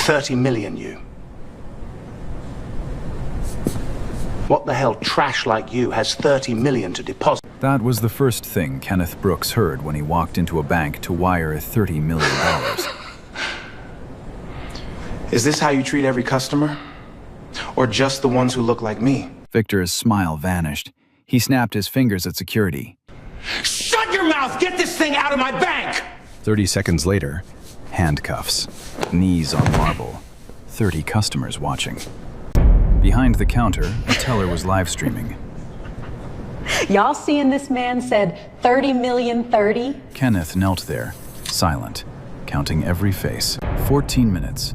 30 million, you. What the hell trash like you has 30 million to deposit? That was the first thing Kenneth Brooks heard when he walked into a bank to wire $30 million. Is this how you treat every customer? Or just the ones who look like me? Victor's smile vanished. He snapped his fingers at security. Shut your mouth! Get this thing out of my bank! 30 seconds later, handcuffs, knees on marble, 30 customers watching. Behind the counter, a teller was live streaming. Y'all seeing this man said 30 million 30? Kenneth knelt there, silent, counting every face. 14 minutes.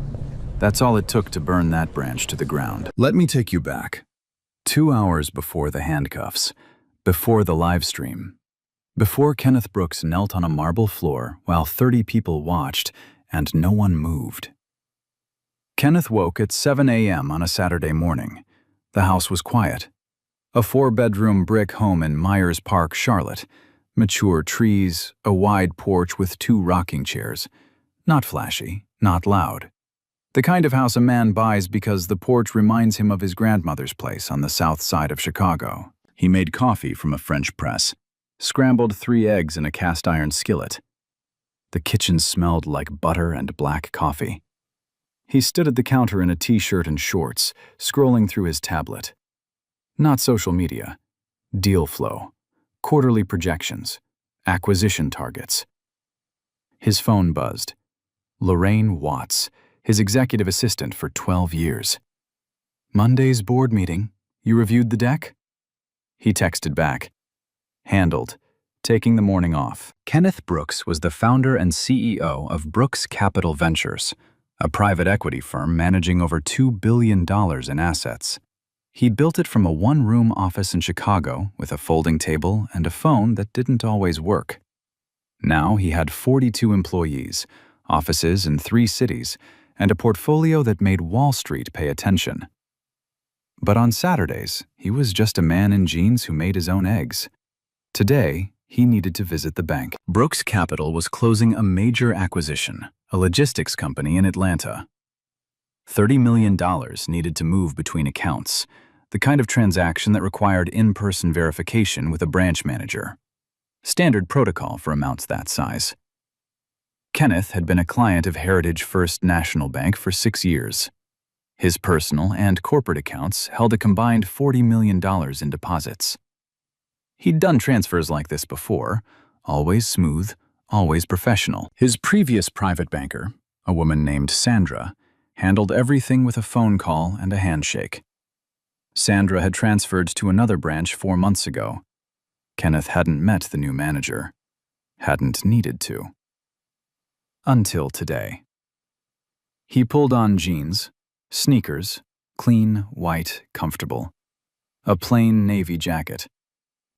That's all it took to burn that branch to the ground. Let me take you back. 2 hours before the handcuffs, before the live stream, before Kenneth Brooks knelt on a marble floor while 30 people watched and no one moved. Kenneth woke at 7 a.m. on a Saturday morning. The house was quiet. A 4-bedroom brick home in Myers Park, Charlotte. Mature trees, a wide porch with 2 rocking chairs. Not flashy, not loud. The kind of house a man buys because the porch reminds him of his grandmother's place on the south side of Chicago. He made coffee from a French press, scrambled 3 eggs in a cast-iron skillet. The kitchen smelled like butter and black coffee. He stood at the counter in a t-shirt and shorts, scrolling through his tablet. Not social media. Deal flow. Quarterly projections. Acquisition targets. His phone buzzed. Lorraine Watts, his executive assistant for 12 years. Monday's board meeting. You reviewed the deck? He texted back. Handled. Taking the morning off. Kenneth Brooks was the founder and CEO of Brooks Capital Ventures, a private equity firm managing over $2 billion in assets. He built it from a 1-room office in Chicago with a folding table and a phone that didn't always work. Now he had 42 employees, offices in 3 cities, and a portfolio that made Wall Street pay attention. But on Saturdays, he was just a man in jeans who made his own eggs. Today, he needed to visit the bank. Brooks Capital was closing a major acquisition, a logistics company in Atlanta. $30 million needed to move between accounts, the kind of transaction that required in-person verification with a branch manager. Standard protocol for amounts that size. Kenneth had been a client of Heritage First National Bank for 6 years. His personal and corporate accounts held a combined $40 million in deposits. He'd done transfers like this before, always smooth, always professional. His previous private banker, a woman named Sandra, handled everything with a phone call and a handshake. Sandra had transferred to another branch 4 months ago. Kenneth hadn't met the new manager. Hadn't needed to. Until today. He pulled on jeans, sneakers, clean, white, comfortable. A plain navy jacket.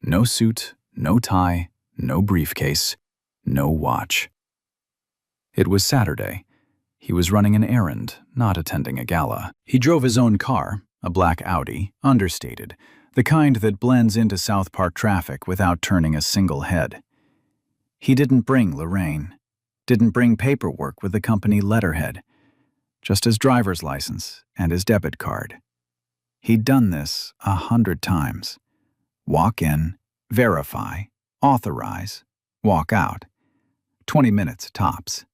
No suit, no tie, no briefcase, no watch. It was Saturday. He was running an errand, not attending a gala. He drove his own car, a black Audi, understated, the kind that blends into South Park traffic without turning a single head. He didn't bring Lorraine. Didn't bring paperwork with the company letterhead, just his driver's license and his debit card. He'd done this 100 times. Walk in, verify, authorize, walk out. 20 minutes tops.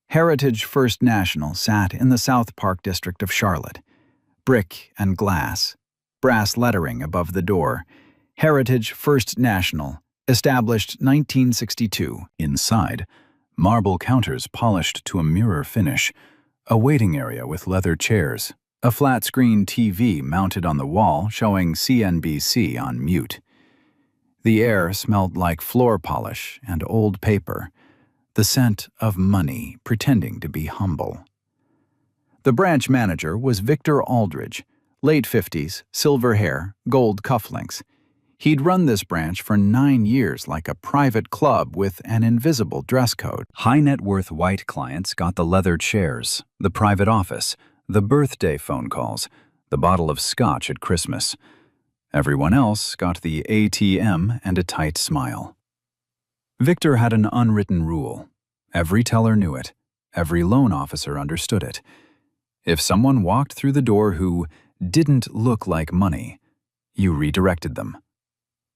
Heritage First National sat in the South Park district of Charlotte. Brick and glass, brass lettering above the door. Heritage First National, established 1962. Inside, marble counters polished to a mirror finish, a waiting area with leather chairs, a flat-screen TV mounted on the wall showing CNBC on mute. The air smelled like floor polish and old paper, the scent of money pretending to be humble. The branch manager was Victor Aldridge, late 50s, silver hair, gold cufflinks. He'd run this branch for 9 years like a private club with an invisible dress code. High-net-worth white clients got the leather chairs, the private office, the birthday phone calls, the bottle of scotch at Christmas. Everyone else got the ATM and a tight smile. Victor had an unwritten rule. Every teller knew it. Every loan officer understood it. If someone walked through the door who didn't look like money, you redirected them.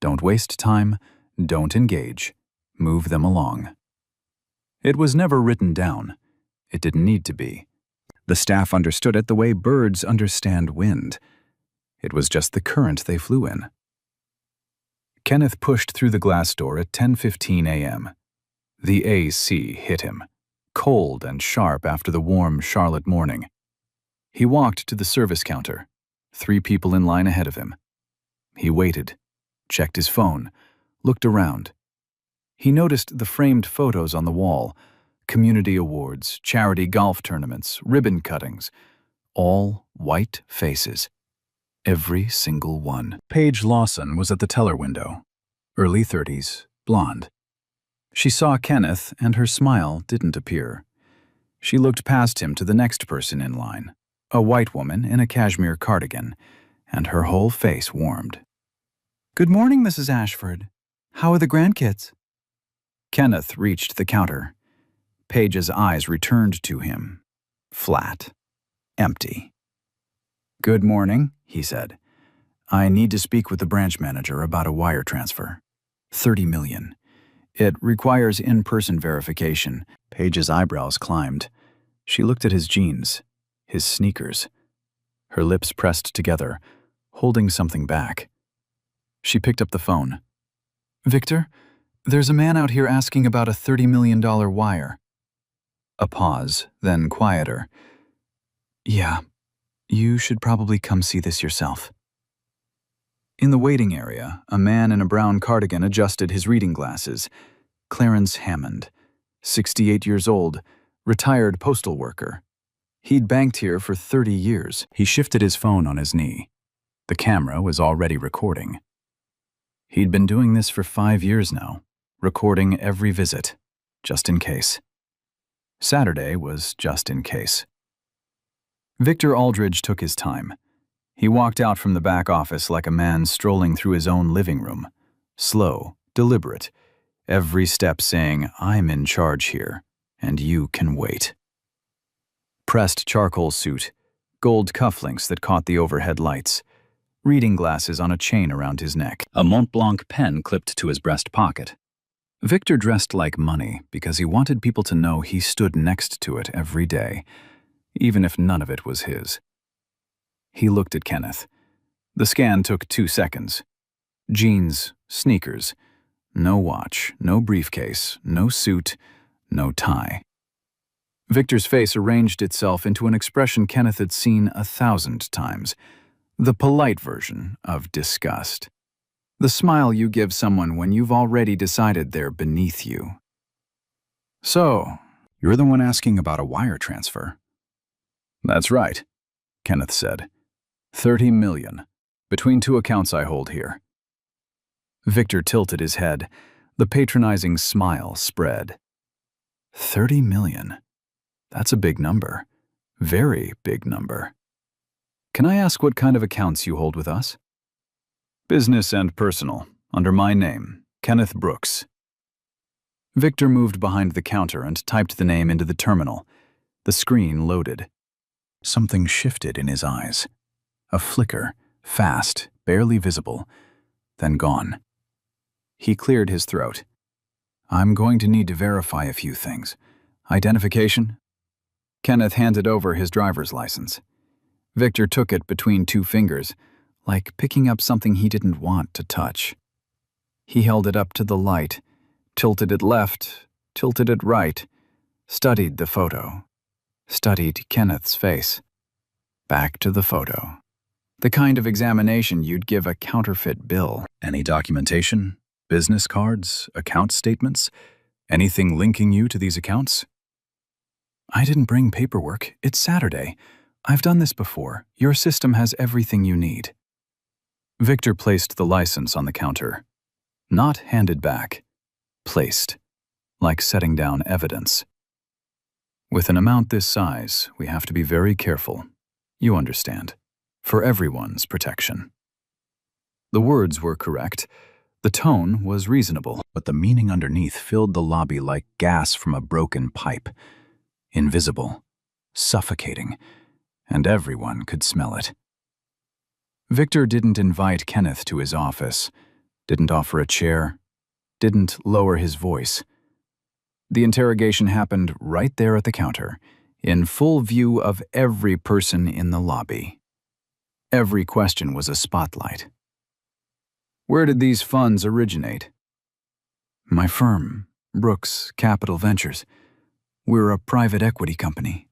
Don't waste time, don't engage, move them along. It was never written down. It didn't need to be. The staff understood it the way birds understand wind. It was just the current they flew in. Kenneth pushed through the glass door at 10:15 a.m. The AC hit him, cold and sharp after the warm Charlotte morning. He walked to the service counter, 3 people in line ahead of him. He waited, checked his phone, looked around. He noticed the framed photos on the wall, community awards, charity golf tournaments, ribbon cuttings, all white faces. Every single one. Paige Lawson was at the teller window, early 30s, blonde. She saw Kenneth and her smile didn't appear. She looked past him to the next person in line, a white woman in a cashmere cardigan, and her whole face warmed. "Good morning, Mrs. Ashford. How are the grandkids?" Kenneth reached the counter. Paige's eyes returned to him, flat, empty. "Good morning," he said. "I need to speak with the branch manager about a wire transfer. 30 million. It requires in-person verification." Paige's eyebrows climbed. She looked at his jeans, his sneakers. Her lips pressed together, holding something back. She picked up the phone. "Victor, there's a man out here asking about a $30 million wire." A pause, then quieter. "Yeah, you should probably come see this yourself." In the waiting area, a man in a brown cardigan adjusted his reading glasses. Clarence Hammond, 68 years old, retired postal worker. He'd banked here for 30 years. He shifted his phone on his knee. The camera was already recording. He'd been doing this for 5 years now, recording every visit, just in case. Saturday was just in case. Victor Aldridge took his time. He walked out from the back office like a man strolling through his own living room, slow, deliberate, every step saying, "I'm in charge here, and you can wait." Pressed charcoal suit, gold cufflinks that caught the overhead lights, reading glasses on a chain around his neck, a Mont Blanc pen clipped to his breast pocket. Victor dressed like money because he wanted people to know he stood next to it every day, even if none of it was his. He looked at Kenneth. The scan took 2 seconds. Jeans, sneakers, no watch, no briefcase, no suit, no tie. Victor's face arranged itself into an expression Kenneth had seen 1,000 times, the polite version of disgust. The smile you give someone when you've already decided they're beneath you. "So, you're the one asking about a wire transfer?" "That's right," Kenneth said. 30 million, between 2 accounts I hold here. Victor tilted his head. The patronizing smile spread. 30 million. That's a big number. Very big number. "Can I ask what kind of accounts you hold with us?" "Business and personal, under my name, Kenneth Brooks." Victor moved behind the counter and typed the name into the terminal. The screen loaded. Something shifted in his eyes. A flicker, fast, barely visible, then gone. He cleared his throat. "I'm going to need to verify a few things. Identification?" Kenneth handed over his driver's license. Victor took it between 2 fingers, like picking up something he didn't want to touch. He held it up to the light, tilted it left, tilted it right, studied the photo, studied Kenneth's face. Back to the photo. The kind of examination you'd give a counterfeit bill. "Any documentation? Business cards? Account statements? Anything linking you to these accounts?" "I didn't bring paperwork. It's Saturday. I've done this before. Your system has everything you need." Victor placed the license on the counter. Not handed back. Placed. Like setting down evidence. "With an amount this size, we have to be very careful. You understand. For everyone's protection." The words were correct. The tone was reasonable, but the meaning underneath filled the lobby like gas from a broken pipe. Invisible. Suffocating. and everyone could smell it. Victor didn't invite Kenneth to his office, didn't offer a chair, didn't lower his voice. The interrogation happened right there at the counter, in full view of every person in the lobby. Every question was a spotlight. Where did these funds originate? My firm, Brooks Capital Ventures. We're a private equity company.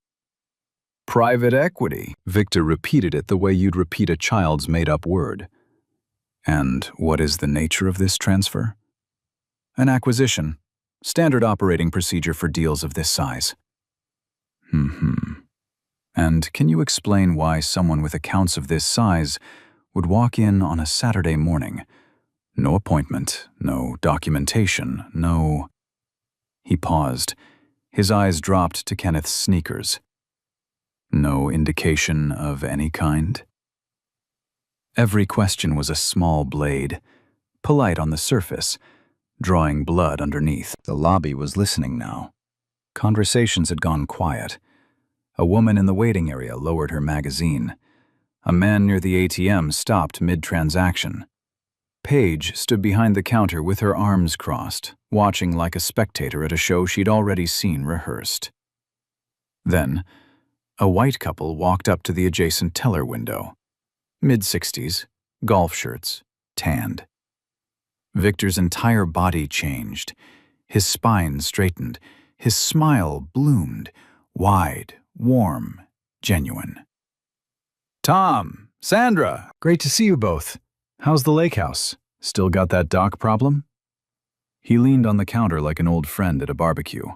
Private equity? Victor repeated it the way you'd repeat a child's made-up word. And what is the nature of this transfer? An acquisition. Standard operating procedure for deals of this size. And can you explain why someone with accounts of this size would walk in on a Saturday morning? No appointment, no documentation, no... He paused. His eyes dropped to Kenneth's sneakers. No indication of any kind? Every question was a small blade, polite on the surface, drawing blood underneath. The lobby was listening now. Conversations had gone quiet. A woman in the waiting area lowered her magazine. A man near the ATM stopped mid-transaction. Paige stood behind the counter with her arms crossed, watching like a spectator at a show she'd already seen rehearsed. Then, a white couple walked up to the adjacent teller window. Mid-60s, golf shirts, tanned. Victor's entire body changed. His spine straightened. His smile bloomed, wide, warm, genuine. Tom, Sandra, great to see you both. How's the lake house? Still got that dock problem? He leaned on the counter like an old friend at a barbecue.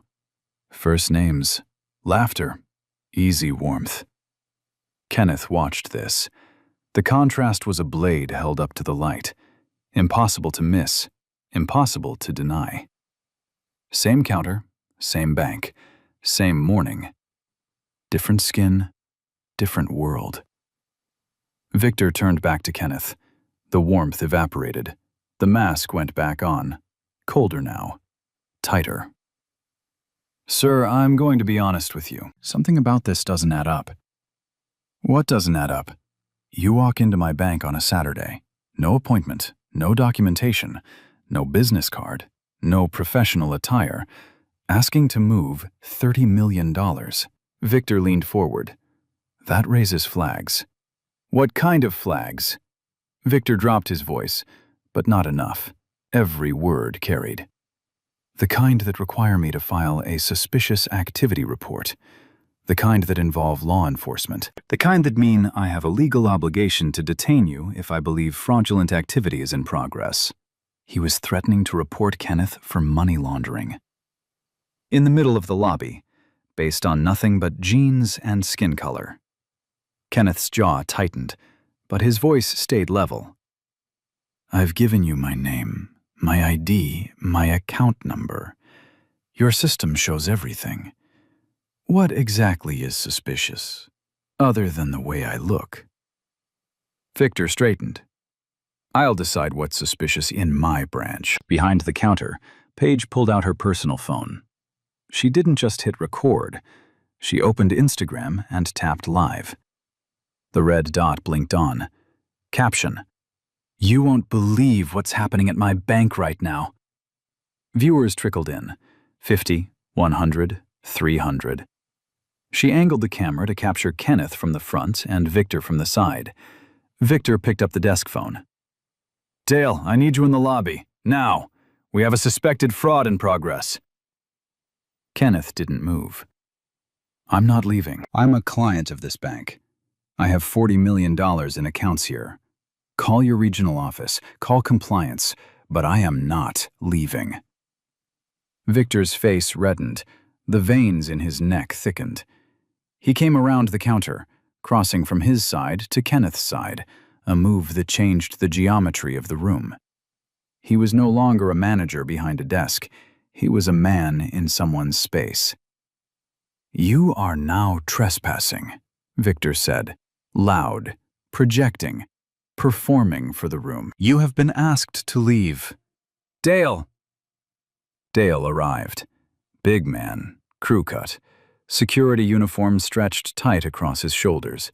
First names, laughter, easy warmth. Kenneth watched this. The contrast was a blade held up to the light. Impossible to miss, impossible to deny. Same counter, same bank, same morning. Different skin, different world. Victor turned back to Kenneth. The warmth evaporated. The mask went back on. Colder now. Tighter. Sir, I'm going to be honest with you. Something about this doesn't add up. What doesn't add up? You walk into my bank on a Saturday. No appointment, no documentation, no business card, no professional attire, asking to move $30 million. Victor leaned forward. That raises flags. What kind of flags? Victor dropped his voice, but not enough. Every word carried. The kind that require me to file a suspicious activity report. The kind that involve law enforcement. The kind that mean I have a legal obligation to detain you if I believe fraudulent activity is in progress. He was threatening to report Kenneth for money laundering. In the middle of the lobby, based on nothing but jeans and skin color. Kenneth's jaw tightened, but his voice stayed level. I've given you my name, my ID, my account number. Your system shows everything. What exactly is suspicious, other than the way I look? Victor straightened. I'll decide what's suspicious in my branch. Behind the counter, Paige pulled out her personal phone. She didn't just hit record. She opened Instagram and tapped live. The red dot blinked on. Caption: You won't believe what's happening at my bank right now. Viewers trickled in. 50, 100, 300. She angled the camera to capture Kenneth from the front and Victor from the side. Victor picked up the desk phone. Dale, I need you in the lobby. Now. We have a suspected fraud in progress. Kenneth didn't move. I'm not leaving. I'm a client of this bank. I have $40 million in accounts here. Call your regional office, call compliance, but I am not leaving. Victor's face reddened. The veins in his neck thickened. He came around the counter, crossing from his side to Kenneth's side, a move that changed the geometry of the room. He was no longer a manager behind a desk. He was a man in someone's space. You are now trespassing, Victor said, loud, projecting, performing for the room. You have been asked to leave. Dale! Dale arrived. Big man, crew cut, Security uniforms stretched tight across his shoulders.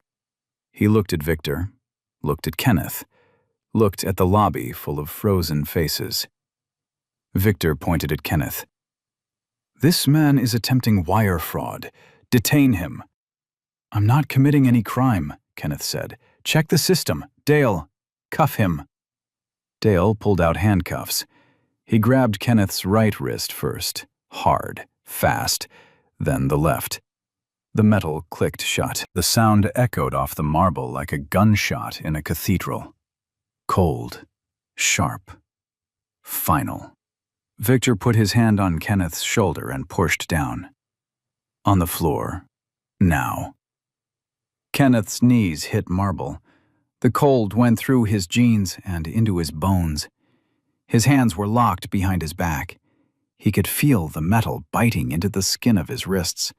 He looked at Victor, looked at Kenneth, looked at the lobby full of frozen faces. Victor pointed at Kenneth. "This man is attempting wire fraud. Detain him." "I'm not committing any crime," Kenneth said. "Check the system. Dale, cuff him." Dale pulled out handcuffs. He grabbed Kenneth's right wrist first, hard, fast, then the left. The metal clicked shut. The sound echoed off the marble like a gunshot in a cathedral. Cold, sharp, final. Victor put his hand on Kenneth's shoulder and pushed down. On the floor, now. Kenneth's knees hit marble. The cold went through his jeans and into his bones. His hands were locked behind his back. He could feel the metal biting into the skin of his wrists.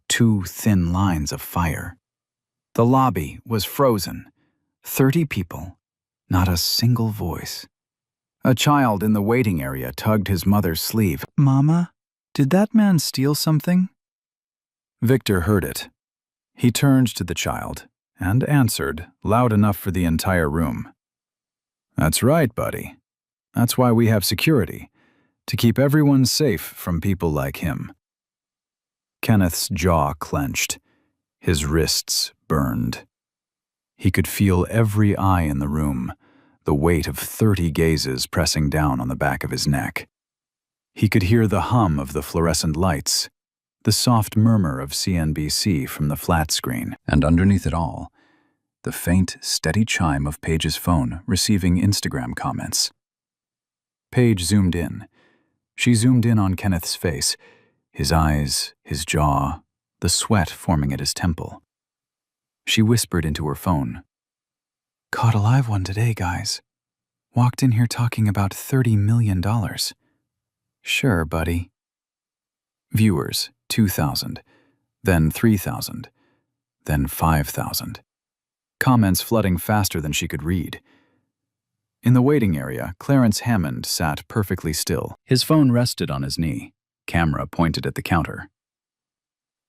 2 thin lines of fire. The lobby was frozen. 30 people, not a single voice. A child in the waiting area tugged his mother's sleeve. "Mama, did that man steal something?" Victor heard it. He turned to the child and answered, loud enough for the entire room. "That's right, buddy. That's why we have security, to keep everyone safe from people like him." Kenneth's jaw clenched. His wrists burned. He could feel every eye in the room, the weight of 30 gazes pressing down on the back of his neck. He could hear the hum of the fluorescent lights, the soft murmur of CNBC from the flat screen, and underneath it all, the faint, steady chime of Paige's phone receiving Instagram comments. Paige zoomed in. She zoomed in on Kenneth's face, his eyes, his jaw, the sweat forming at his temple. She whispered into her phone. "Caught a live one today, guys. Walked in here talking about $30 million. Sure, buddy." Viewers, 2,000, then 3,000, then 5,000. Comments flooding faster than she could read. In the waiting area, Clarence Hammond sat perfectly still. His phone rested on his knee, camera pointed at the counter.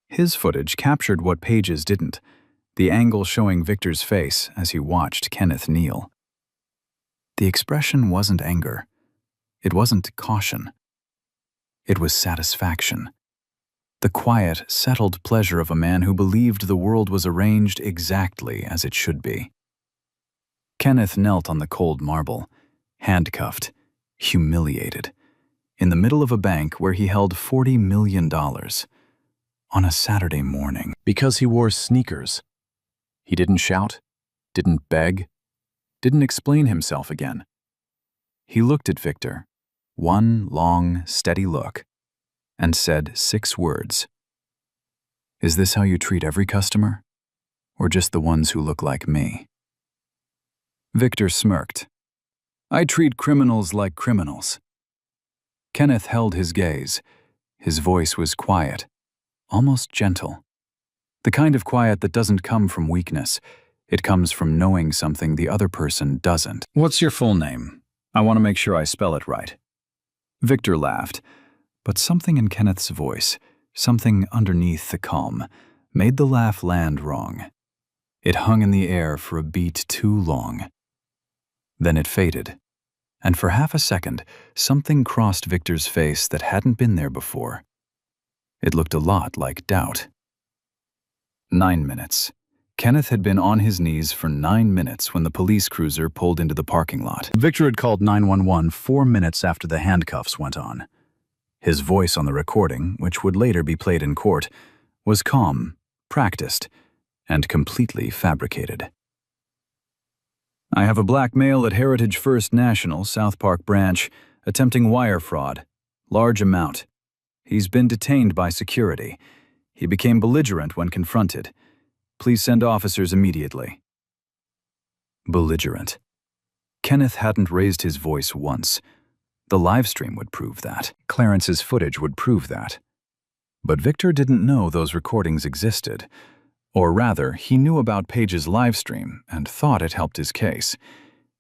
His footage captured what Paige's didn't, the angle showing Victor's face as he watched Kenneth kneel. The expression wasn't anger. It wasn't caution. It was satisfaction. The quiet, settled pleasure of a man who believed the world was arranged exactly as it should be. Kenneth knelt on the cold marble, handcuffed, humiliated, in the middle of a bank where he held $40 million, on a Saturday morning. Because he wore sneakers. He didn't shout, didn't beg, didn't explain himself again. He looked at Victor, one long, steady look, and said 6 words. "Is this how you treat every customer? Or just the ones who look like me?" Victor smirked. "I treat criminals like criminals." Kenneth held his gaze. His voice was quiet, almost gentle. The kind of quiet that doesn't come from weakness. It comes from knowing something the other person doesn't. "What's your full name? I want to make sure I spell it right." Victor laughed, but something in Kenneth's voice, something underneath the calm, made the laugh land wrong. It hung in the air for a beat too long. Then it faded, and for half a second, something crossed Victor's face that hadn't been there before. It looked a lot like doubt. 9 minutes. Kenneth had been on his knees for 9 minutes when the police cruiser pulled into the parking lot. Victor had called 911 4 minutes after the handcuffs went on. His voice on the recording, which would later be played in court, was calm, practiced, and completely fabricated. "I have a black male at Heritage First National, South Park branch, attempting wire fraud. Large amount. He's been detained by security. He became belligerent when confronted. Please send officers immediately." Belligerent. Kenneth hadn't raised his voice once. The livestream would prove that. Clarence's footage would prove that. But Victor didn't know those recordings existed. Or rather, he knew about Paige's livestream and thought it helped his case.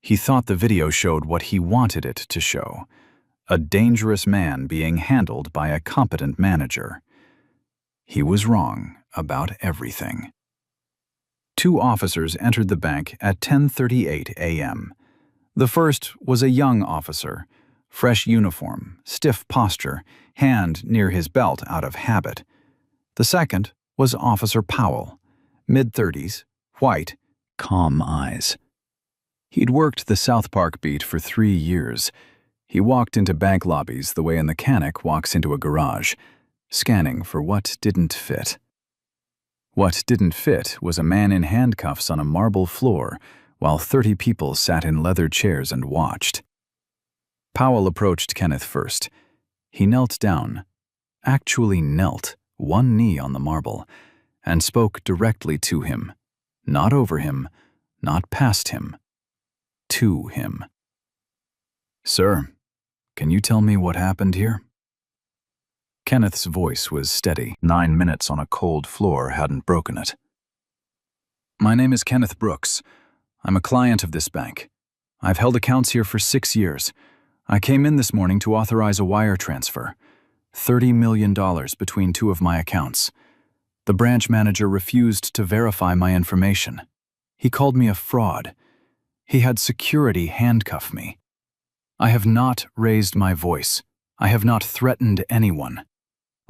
He thought the video showed what he wanted it to show: a dangerous man being handled by a competent manager. He was wrong about everything. Two officers entered the bank at 10:38 a.m. The first was a young officer, fresh uniform, stiff posture, hand near his belt out of habit. The second was Officer Powell, mid-30s, white, calm eyes. He'd worked the South Park beat for 3 years. He walked into bank lobbies the way a mechanic walks into a garage, scanning for what didn't fit. What didn't fit was a man in handcuffs on a marble floor, while 30 people sat in leather chairs and watched. Powell approached Kenneth first. He knelt down, actually knelt, one knee on the marble, and spoke directly to him, not over him, not past him, to him. "Sir, can you tell me what happened here?" Kenneth's voice was steady. 9 minutes on a cold floor hadn't broken it. "My name is Kenneth Brooks. I'm a client of this bank. I've held accounts here for 6 years. I came in this morning to authorize a wire transfer. $30 million between two of my accounts. The branch manager refused to verify my information. He called me a fraud. He had security handcuff me. I have not raised my voice. I have not threatened anyone.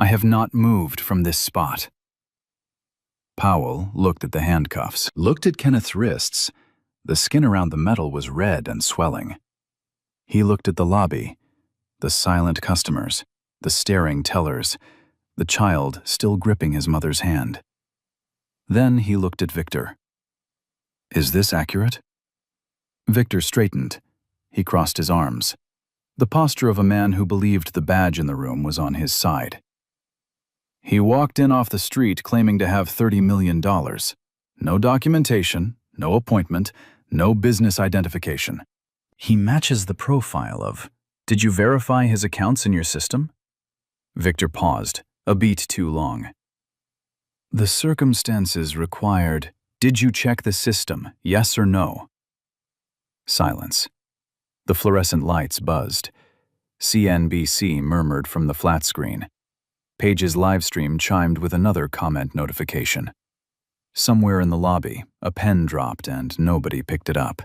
I have not moved from this spot." Powell looked at the handcuffs, looked at Kenneth's wrists. The skin around the metal was red and swelling. He looked at the lobby, the silent customers, the staring tellers, the child still gripping his mother's hand. Then he looked at Victor. "Is this accurate?" Victor straightened. He crossed his arms. The posture of a man who believed the badge in the room was on his side. "He walked in off the street claiming to have $30 million. No documentation, no appointment, no business identification. He matches the profile of, did you verify his accounts in your system?" Victor paused, a beat too long. "The circumstances required, did you check the system, yes or no?" Silence. The fluorescent lights buzzed. CNBC murmured from the flat screen. Page's livestream chimed with another comment notification. Somewhere in the lobby, a pen dropped and nobody picked it up.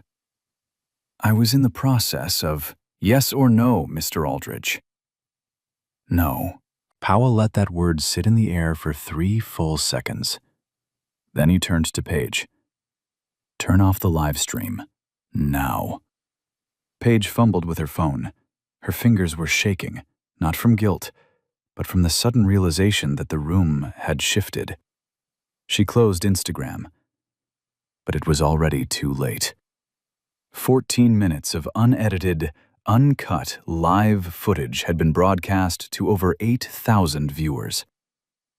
"I was in the process of, yes or no, Mr. Aldridge." No. Powell let that word sit in the air for 3 full seconds. Then he turned to Page. "Turn off the live stream. Now." Page fumbled with her phone. Her fingers were shaking, not from guilt, but from the sudden realization that the room had shifted. She closed Instagram. But it was already too late. 14 minutes of unedited, uncut, live footage had been broadcast to over 8,000 viewers.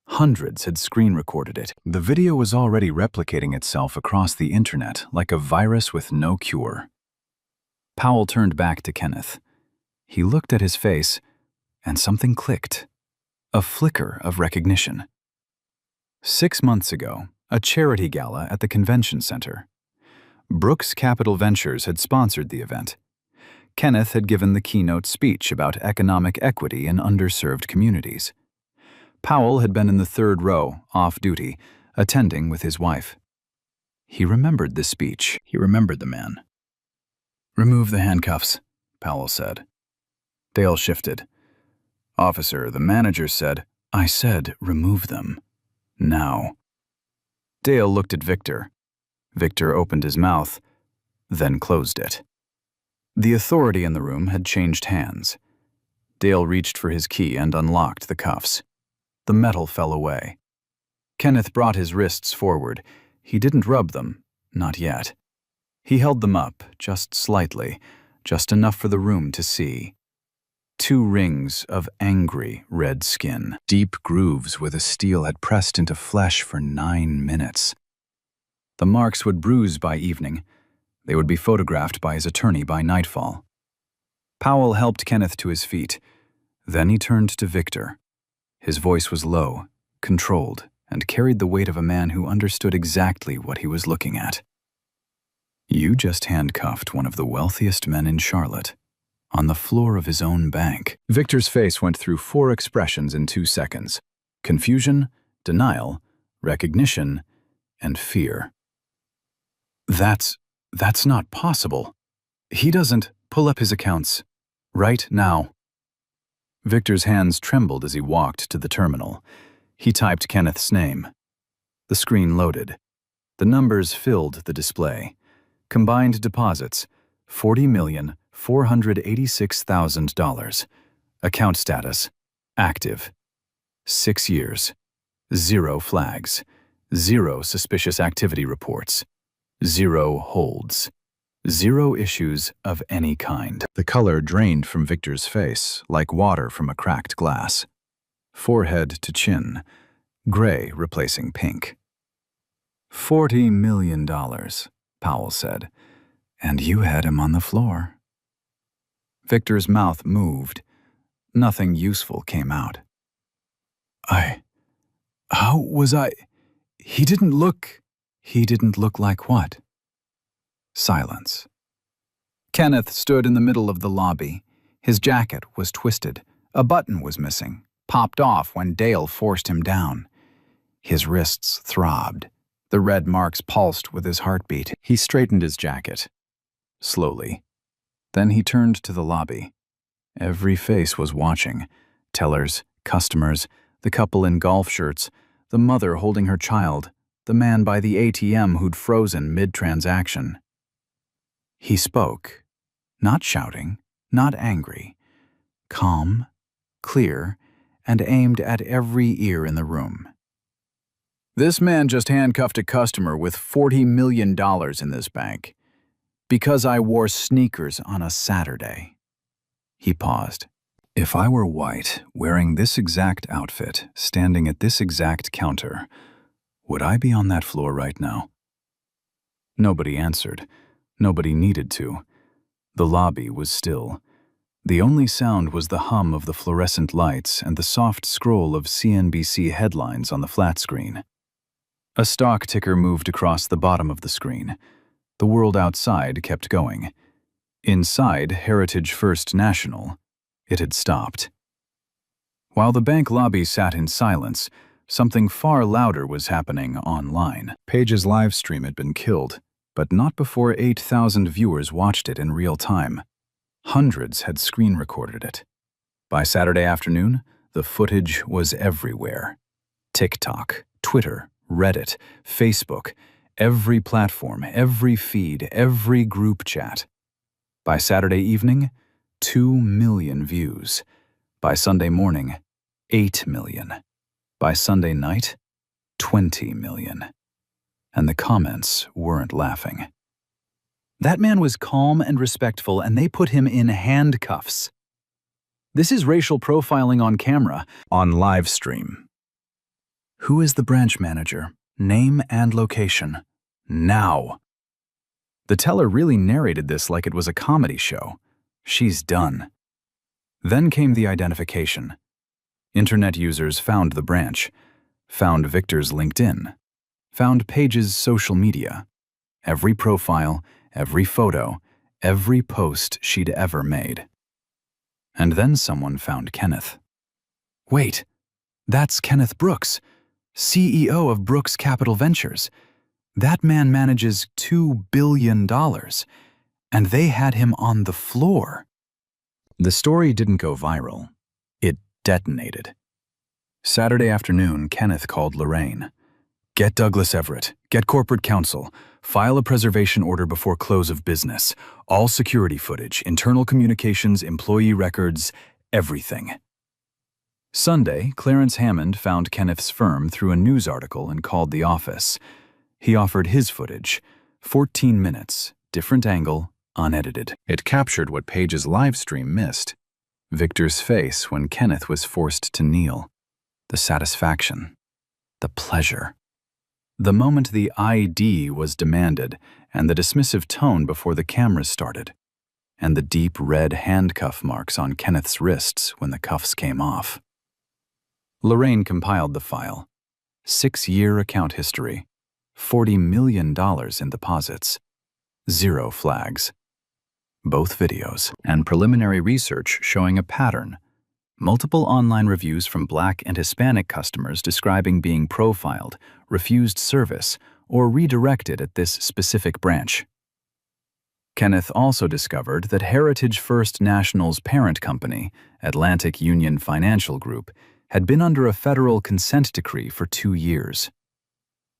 Hundreds had screen recorded it. The video was already replicating itself across the internet like a virus with no cure. Powell turned back to Kenneth. He looked at his face, and something clicked. A flicker of recognition. 6 months ago, a charity gala at the convention center. Brooks Capital Ventures had sponsored the event. Kenneth had given the keynote speech about economic equity in underserved communities. Powell had been in the 3rd row, off-duty, attending with his wife. He remembered the speech. He remembered the man. "Remove the handcuffs," Powell said. Dale shifted. "Officer, the manager said..." "I said remove them. Now." Dale looked at Victor. Victor opened his mouth, then closed it. The authority in the room had changed hands. Dale reached for his key and unlocked the cuffs. The metal fell away. Kenneth brought his wrists forward. He didn't rub them, not yet. He held them up, just slightly, just enough for the room to see. 2 rings of angry red skin, deep grooves where the steel had pressed into flesh for 9 minutes. The marks would bruise by evening. They would be photographed by his attorney by nightfall. Powell helped Kenneth to his feet. Then he turned to Victor. His voice was low, controlled, and carried the weight of a man who understood exactly what he was looking at. "You just handcuffed one of the wealthiest men in Charlotte, on the floor of his own bank." Victor's face went through 4 expressions in 2 seconds. Confusion, denial, recognition, and fear. That's not possible. He doesn't. Pull up his accounts. Right now. Victor's hands trembled as he walked to the terminal. He typed Kenneth's name. The screen loaded. The numbers filled the display. Combined deposits, $40,486,000. Account status, active. 6 years. 0 flags. 0 suspicious activity reports. 0 holds. 0 issues of any kind. The color drained from Victor's face like water from a cracked glass. Forehead to chin, gray replacing pink. $40 million, Powell said, and you had him on the floor. Victor's mouth moved. Nothing useful came out. How was I? He didn't look like what? Silence. Kenneth stood in the middle of the lobby. His jacket was twisted. A button was missing, popped off when Dale forced him down. His wrists throbbed. The red marks pulsed with his heartbeat. He straightened his jacket. Slowly. Then he turned to the lobby. Every face was watching. Tellers, customers, the couple in golf shirts, the mother holding her child, the man by the ATM who'd frozen mid-transaction. He spoke, not shouting, not angry, calm, clear, and aimed at every ear in the room. This man just handcuffed a customer with $40 million in this bank because I wore sneakers on a Saturday. He paused. If I were white, wearing this exact outfit, standing at this exact counter, would I be on that floor right now? Nobody answered. Nobody needed to. The lobby was still. The only sound was the hum of the fluorescent lights and the soft scroll of CNBC headlines on the flat screen. A stock ticker moved across the bottom of the screen. The world outside kept going. Inside Heritage First National, it had stopped. While the bank lobby sat in silence, something far louder was happening online. Page's live stream had been killed, but not before 8,000 viewers watched it in real time. Hundreds had screen recorded it. By Saturday afternoon, the footage was everywhere. TikTok, Twitter, Reddit, Facebook, every platform, every feed, every group chat. By Saturday evening, 2 million views. By Sunday morning, 8 million. By Sunday night, 20 million. And the comments weren't laughing. That man was calm and respectful, and they put him in handcuffs. This is racial profiling on camera, on live stream. Who is the branch manager? Name and location. Now. The teller really narrated this like it was a comedy show. She's done. Then came the identification. Internet users found the branch, found Victor's LinkedIn, found Page's social media, every profile, every photo, every post she'd ever made. And then someone found Kenneth. Wait, that's Kenneth Brooks, CEO of Brooks Capital Ventures. That man manages $2 billion, and they had him on the floor. The story didn't go viral. It detonated. Saturday afternoon, Kenneth called Lorraine. Get Douglas Everett, get corporate counsel, file a preservation order before close of business, all security footage, internal communications, employee records, everything. Sunday, Clarence Hammond found Kenneth's firm through a news article and called the office. He offered his footage, 14 minutes, different angle, unedited. It captured what Page's live stream missed. Victor's face when Kenneth was forced to kneel. The satisfaction. The pleasure. The moment the ID was demanded, and the dismissive tone before the cameras started, and the deep red handcuff marks on Kenneth's wrists when the cuffs came off. Lorraine compiled the file. 6-year account history. $40 million in deposits. 0 flags. Both videos, and preliminary research showing a pattern. Multiple online reviews from Black and Hispanic customers describing being profiled, refused service, or redirected at this specific branch. Kenneth also discovered that Heritage First National's parent company, Atlantic Union Financial Group, had been under a federal consent decree for 2 years.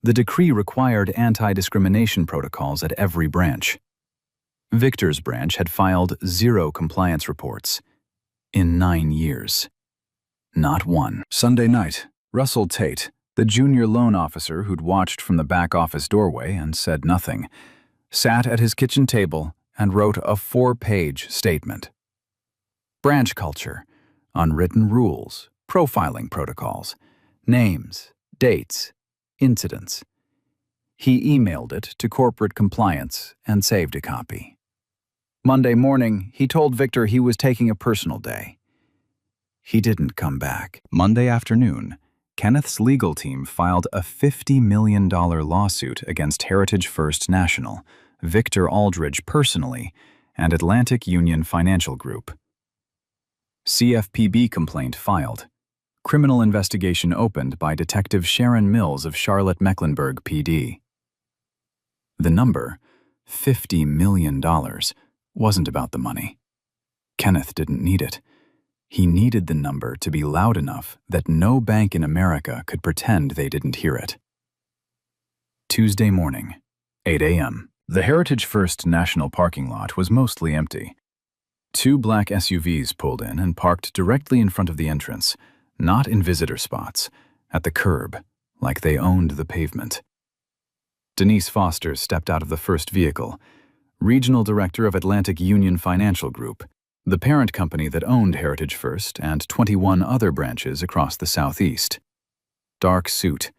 The decree required anti-discrimination protocols at every branch. Victor's branch had filed 0 compliance reports in 9 years. Not one. Sunday night, Russell Tate, the junior loan officer who'd watched from the back office doorway and said nothing, sat at his kitchen table and wrote a 4-page statement. Branch culture, unwritten rules, profiling protocols, names, dates, incidents. He emailed it to corporate compliance and saved a copy. Monday morning, he told Victor he was taking a personal day. He didn't come back. Monday afternoon, Kenneth's legal team filed a $50 million lawsuit against Heritage First National, Victor Aldridge personally, and Atlantic Union Financial Group. CFPB complaint filed. Criminal investigation opened by Detective Sharon Mills of Charlotte-Mecklenburg PD. The number, $50 million, wasn't about the money. Kenneth didn't need it. He needed the number to be loud enough that no bank in America could pretend they didn't hear it. Tuesday morning, 8 a.m. The Heritage First National parking lot was mostly empty. 2 black SUVs pulled in and parked directly in front of the entrance, not in visitor spots, at the curb, like they owned the pavement. Denise Foster stepped out of the first vehicle, regional director of Atlantic Union Financial Group, the parent company that owned Heritage First and 21 other branches across the Southeast. Dark suit,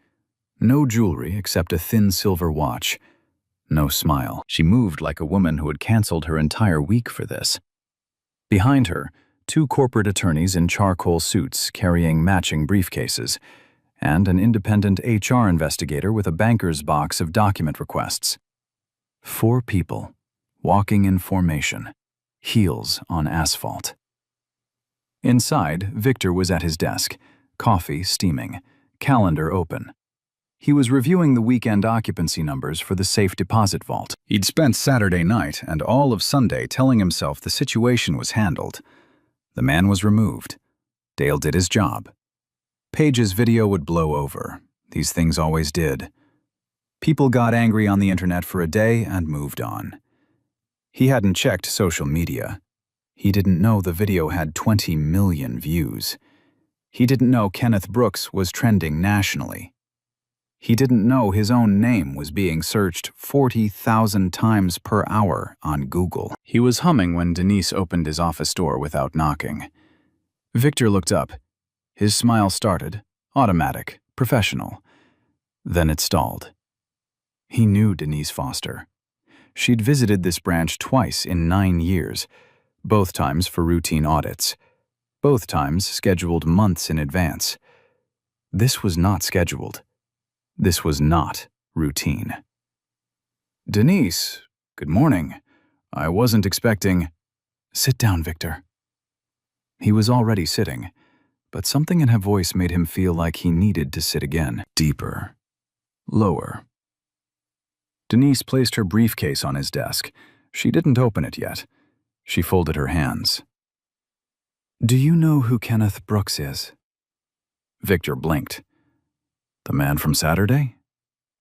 no jewelry except a thin silver watch, no smile. She moved like a woman who had canceled her entire week for this. Behind her, 2 corporate attorneys in charcoal suits carrying matching briefcases, and an independent HR investigator with a banker's box of document requests. 4 people, walking in formation, heels on asphalt. Inside, Victor was at his desk, coffee steaming, calendar open. He was reviewing the weekend occupancy numbers for the safe deposit vault. He'd spent Saturday night and all of Sunday telling himself the situation was handled. The man was removed. Dale did his job. Paige's video would blow over. These things always did. People got angry on the internet for a day and moved on. He hadn't checked social media. He didn't know the video had 20 million views. He didn't know Kenneth Brooks was trending nationally. He didn't know his own name was being searched 40,000 times per hour on Google. He was humming when Denise opened his office door without knocking. Victor looked up. His smile started, automatic, professional. Then it stalled. He knew Denise Foster. She'd visited this branch twice in 9 years, both times for routine audits, both times scheduled months in advance. This was not scheduled. This was not routine. Denise, good morning. I wasn't expecting... Sit down, Victor. He was already sitting, but something in her voice made him feel like he needed to sit again. Deeper. Lower. Denise placed her briefcase on his desk. She didn't open it yet. She folded her hands. Do you know who Kenneth Brooks is? Victor blinked. The man from Saturday?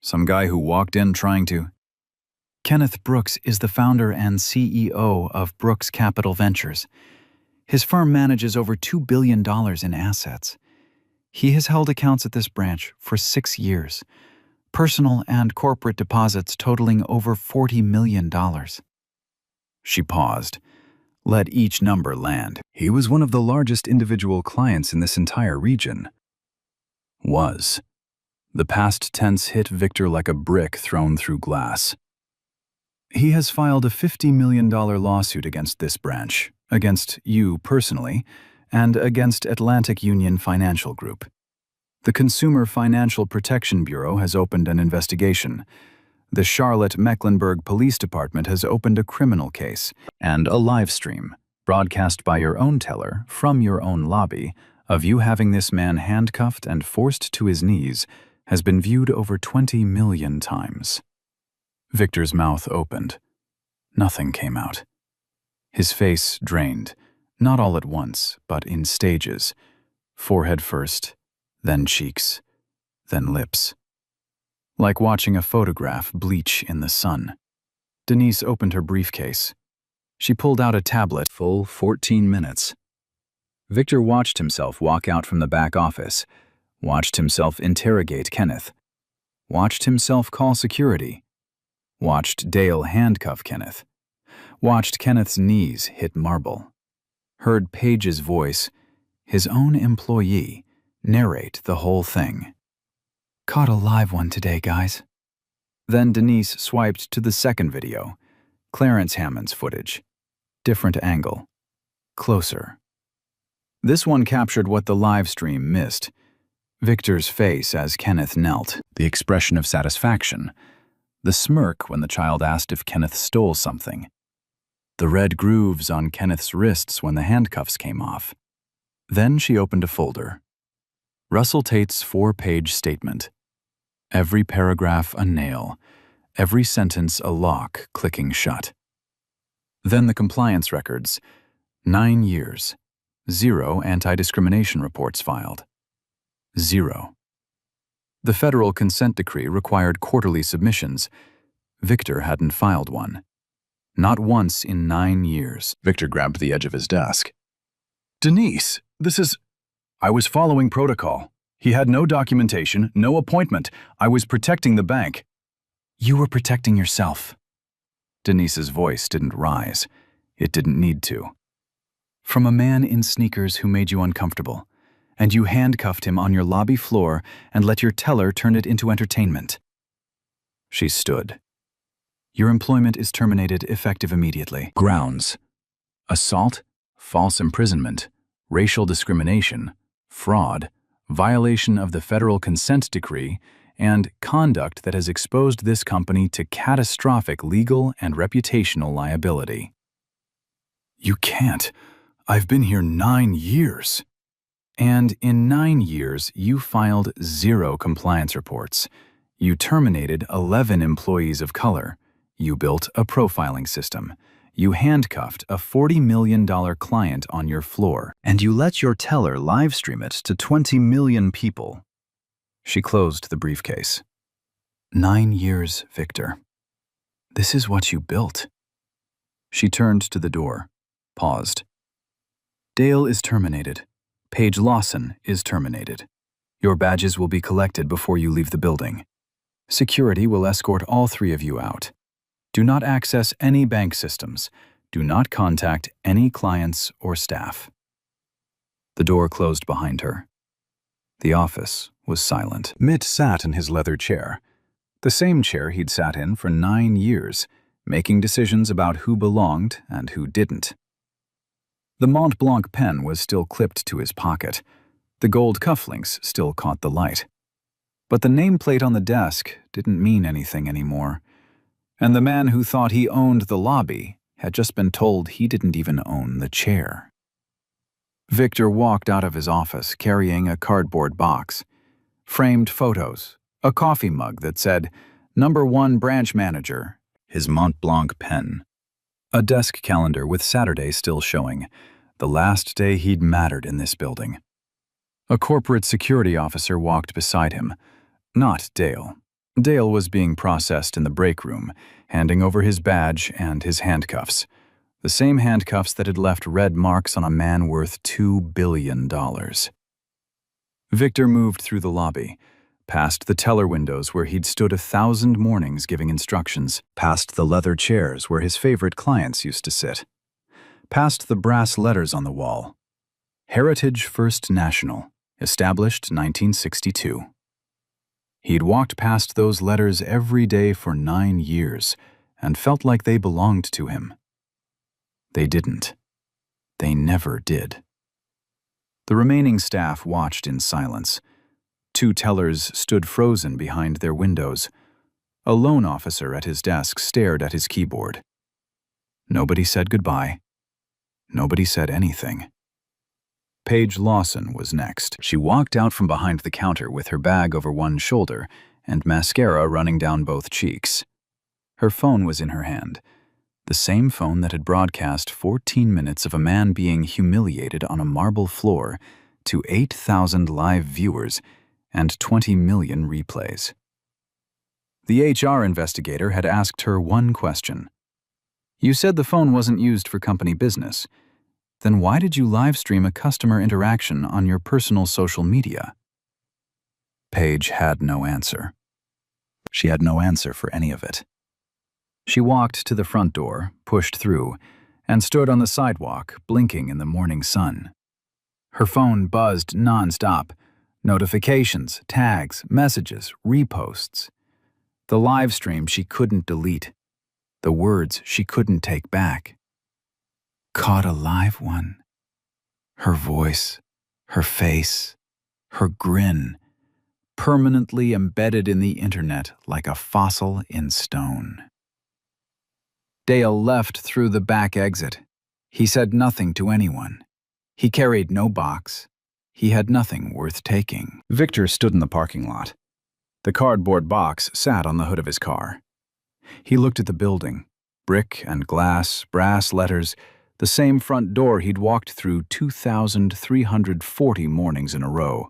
Some guy who walked in trying to... Kenneth Brooks is the founder and CEO of Brooks Capital Ventures. His firm manages over $2 billion in assets. He has held accounts at this branch for 6 years, personal and corporate deposits totaling over $40 million. She paused, let each number land. He was one of the largest individual clients in this entire region. Was. The past tense hit Victor like a brick thrown through glass. He has filed a $50 million lawsuit against this branch, against you personally, and against Atlantic Union Financial Group. The Consumer Financial Protection Bureau has opened an investigation. The Charlotte-Mecklenburg Police Department has opened a criminal case and a live stream, broadcast by your own teller from your own lobby, of you having this man handcuffed and forced to his knees has been viewed over 20 million times. Victor's mouth opened. Nothing came out. His face drained, not all at once, but in stages. Forehead first, then cheeks, then lips. Like watching a photograph bleach in the sun. Denise opened her briefcase. She pulled out a tablet. Full 14 minutes. Victor watched himself walk out from the back office, watched himself interrogate Kenneth, watched himself call security, watched Dale handcuff Kenneth, watched Kenneth's knees hit marble, heard Paige's voice, his own employee, narrate the whole thing. Caught a live one today, guys. Then Denise swiped to the second video, Clarence Hammond's footage. Different angle. Closer. This one captured what the live stream missed. Victor's face as Kenneth knelt, the expression of satisfaction, the smirk when the child asked if Kenneth stole something, the red grooves on Kenneth's wrists when the handcuffs came off. Then she opened a folder. Russell Tate's 4-page statement. Every paragraph a nail, every sentence a lock clicking shut. Then the compliance records. 9 years. 0 anti-discrimination reports filed. 0. The federal consent decree required quarterly submissions. Victor hadn't filed one. Not once in 9 years. Victor grabbed the edge of his desk. Denise, I was following protocol. He had no documentation, no appointment. I was protecting the bank. You were protecting yourself. Denise's voice didn't rise. It didn't need to. From a man in sneakers who made you uncomfortable, and you handcuffed him on your lobby floor and let your teller turn it into entertainment. She stood. Your employment is terminated effective immediately. Grounds: assault, false imprisonment, racial discrimination, fraud, violation of the federal consent decree, and conduct that has exposed this company to catastrophic legal and reputational liability. You can't. I've been here 9 years. And in 9 years, you filed 0 compliance reports. You terminated 11 employees of color. You built a profiling system. You handcuffed a $40 million client on your floor, and you let your teller live stream it to 20 million people. She closed the briefcase. 9 years, Victor. This is what you built. She turned to the door, paused. Dale is terminated. Paige Lawson is terminated. Your badges will be collected before you leave the building. Security will escort all 3 of you out. Do not access any bank systems. Do not contact any clients or staff. The door closed behind her. The office was silent. Mitt sat in his leather chair, the same chair he'd sat in for 9 years, making decisions about who belonged and who didn't. The Mont Blanc pen was still clipped to his pocket. The gold cufflinks still caught the light. But the nameplate on the desk didn't mean anything anymore. And the man who thought he owned the lobby had just been told he didn't even own the chair. Victor walked out of his office carrying a cardboard box, framed photos, a coffee mug that said, "Number 1 branch manager," his Mont Blanc pen, a desk calendar with Saturday still showing, the last day he'd mattered in this building. A corporate security officer walked beside him, not Dale. Dale was being processed in the break room, handing over his badge and his handcuffs, the same handcuffs that had left red marks on a man worth $2 billion. Victor moved through the lobby, past the teller windows where he'd stood 1,000 mornings giving instructions, past the leather chairs where his favorite clients used to sit, past the brass letters on the wall. Heritage First National, established 1962. He'd walked past those letters every day for 9 years and felt like they belonged to him. They didn't. They never did. The remaining staff watched in silence. 2 tellers stood frozen behind their windows. A loan officer at his desk stared at his keyboard. Nobody said goodbye. Nobody said anything. Paige Lawson was next. She walked out from behind the counter with her bag over one shoulder and mascara running down both cheeks. Her phone was in her hand, the same phone that had broadcast 14 minutes of a man being humiliated on a marble floor to 8,000 live viewers and 20 million replays. The HR investigator had asked her one question. "You said the phone wasn't used for company business. Then why did you live stream a customer interaction on your personal social media?" Paige had no answer. She had no answer for any of it. She walked to the front door, pushed through, and stood on the sidewalk, blinking in the morning sun. Her phone buzzed nonstop. Notifications, tags, messages, reposts. The live stream she couldn't delete. The words she couldn't take back. Caught a live one. Her voice, her face, her grin, permanently embedded in the internet like a fossil in stone. Dale left through the back exit. He said nothing to anyone. He carried no box. He had nothing worth taking. Victor stood in the parking lot. The cardboard box sat on the hood of his car. He looked at the building. Brick and glass, brass letters, the same front door he'd walked through 2,340 mornings in a row.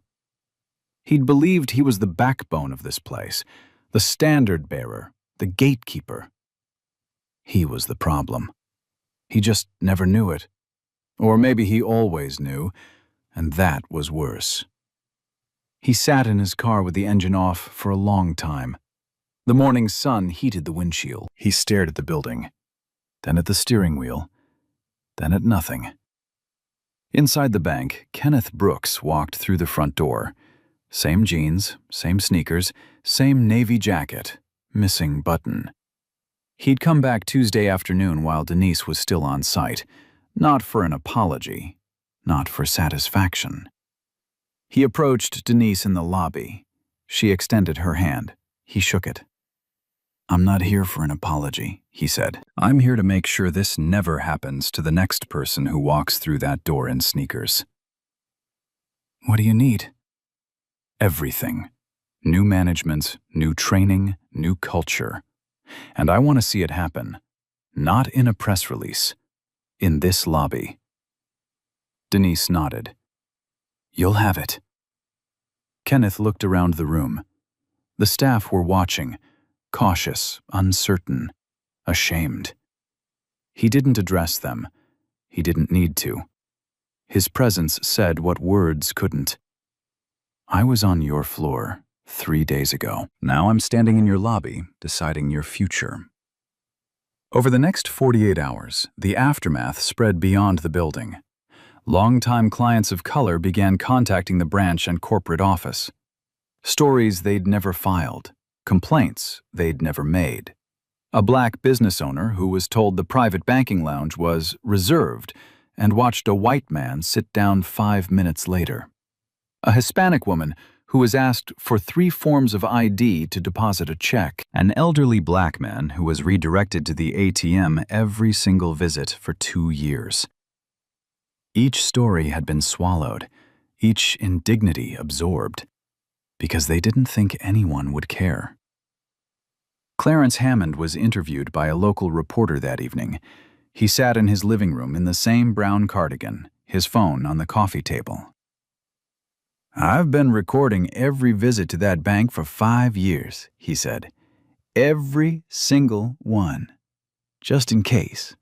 He'd believed he was the backbone of this place, the standard bearer, the gatekeeper. He was the problem. He just never knew it. Or maybe he always knew, and that was worse. He sat in his car with the engine off for a long time. The morning sun heated the windshield. He stared at the building, then at the steering wheel, then at nothing. Inside the bank, Kenneth Brooks walked through the front door. Same jeans, same sneakers, same navy jacket, missing button. He'd come back Tuesday afternoon while Denise was still on site, not for an apology, not for satisfaction. He approached Denise in the lobby. She extended her hand. He shook it. "I'm not here for an apology," he said. "I'm here to make sure this never happens to the next person who walks through that door in sneakers." "What do you need?" "Everything. New management, new training, new culture. And I want to see it happen. Not in a press release. In this lobby." Denise nodded. "You'll have it." Kenneth looked around the room. The staff were watching, cautious, uncertain, ashamed. He didn't address them. He didn't need to. His presence said what words couldn't. "I was on your floor 3 days ago. Now I'm standing in your lobby, deciding your future." Over the next 48 hours, the aftermath spread beyond the building. Longtime clients of color began contacting the branch and corporate office. Stories they'd never filed, complaints they'd never made. A black business owner who was told the private banking lounge was reserved and watched a white man sit down 5 minutes later. A Hispanic woman who was asked for 3 forms of ID to deposit a check. An elderly black man who was redirected to the ATM every single visit for 2 years. Each story had been swallowed, each indignity absorbed, because they didn't think anyone would care. Clarence Hammond was interviewed by a local reporter that evening. He sat in his living room in the same brown cardigan, his phone on the coffee table. "I've been recording every visit to that bank for 5 years," he said. "Every single one. Just in case.